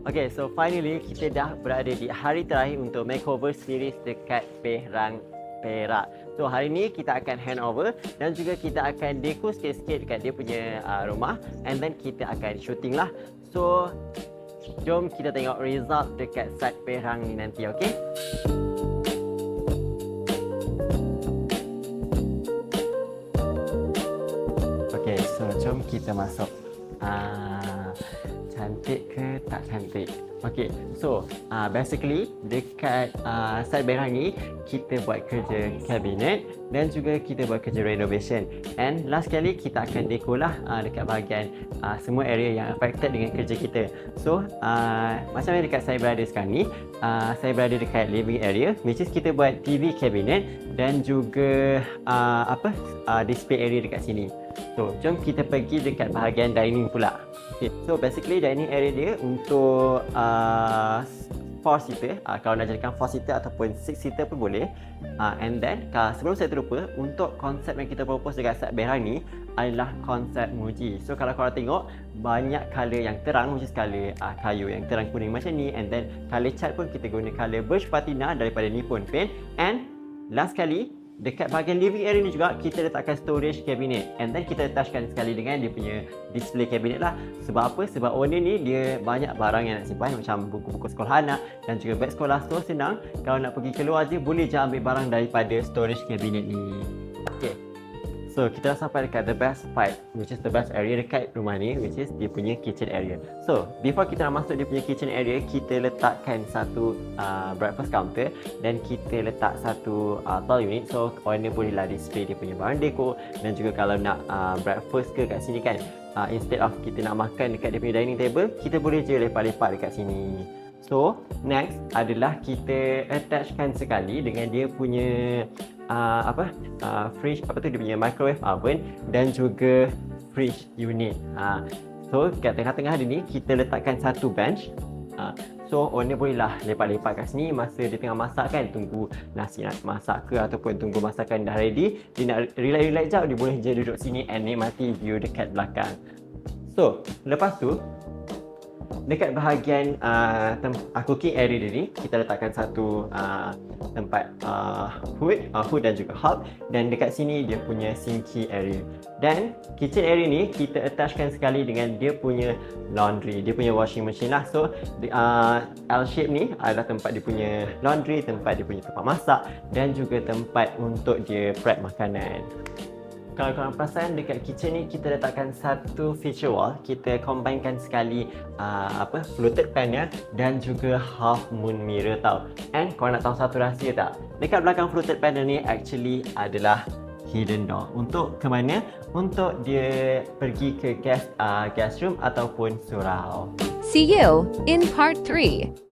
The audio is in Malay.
Okay, so finally kita dah berada di hari terakhir untuk makeover series dekat Perak. So hari ni kita akan handover dan juga kita akan deco sikit-sikit dekat dia punya rumah, and then kita akan shooting lah. So jom kita tengok result dekat site Perak ni nanti, okay? Okay, so jom kita masuk. Cantik ke tak cantik? Okay, so basically dekat site Berang ni kita buat kerja kabinet dan juga kita buat kerja renovation. And last kali kita akan deco lah dekat bahagian semua area yang affected dengan kerja kita. So macam mana dekat saya berada sekarang ni, saya berada dekat living area, which is kita buat TV cabinet dan juga display area dekat sini. So jom kita pergi dekat bahagian dining pula. Okay, so basically dining area dia untuk 4 seater, kalau nak jadikan 4 seater ataupun 6 seater pun boleh. And then sebelum saya terlupa, untuk konsep yang kita propose dekat site Berang ni adalah konsep Muji. So kalau korang tengok, banyak colour yang terang, which is colour kayu yang terang kuning macam ni. And then colour cat pun kita guna colour Birch Patina daripada Nippon Paint. And last kali, dekat bahagian living area ni juga kita letakkan storage cabinet, and then kita attachkan sekali dengan dia punya display cabinet lah. Sebab apa? Sebab owner ni dia banyak barang yang nak simpan, macam buku-buku sekolah anak dan juga beg sekolah. So senang, kalau nak pergi keluar je boleh je ambil barang daripada storage cabinet ni. Okay, so kita dah sampai dekat the best part, which is the best area dekat rumah ni, which is dia punya kitchen area. So before kita nak masuk dia punya kitchen area, kita letakkan satu breakfast counter dan kita letak satu tall unit. So owner bolehlah display dia punya barang deco, dan juga kalau nak breakfast ke kat sini kan, instead of kita nak makan dekat dia punya dining table, kita boleh je lepak-lepak dekat sini. So next adalah kita attachkan sekali dengan dia punya fridge, dia punya microwave oven dan juga fridge unit. So kat tengah-tengah dia ni kita letakkan satu bench. So owner bolehlah lepak-lepak kat sini masa dia tengah masak kan, tunggu nasi nak masak ke ataupun tunggu masakan dah ready, dia nak relax-relax jap, dia boleh je duduk sini and nikmati view dekat belakang. So lepas tu dekat bahagian cooking area dia ni, kita letakkan satu tempat hood dan juga hob, dan dekat sini dia punya sinki area. Dan kitchen area ni kita attachkan sekali dengan dia punya laundry, dia punya washing machine lah. So L shape ni adalah tempat dia punya laundry, tempat dia punya tempat masak dan juga tempat untuk dia prep makanan. Kalau korang perasan, dekat kitchen ni kita letakkan satu feature wall. Kita combinekan sekali floated panel dan juga half moon mirror tau. And korang nak tahu satu rahsia tak? Dekat belakang floated panel ni actually adalah hidden door. Untuk ke mana? Untuk dia pergi ke guest room ataupun surau. See you in part 3.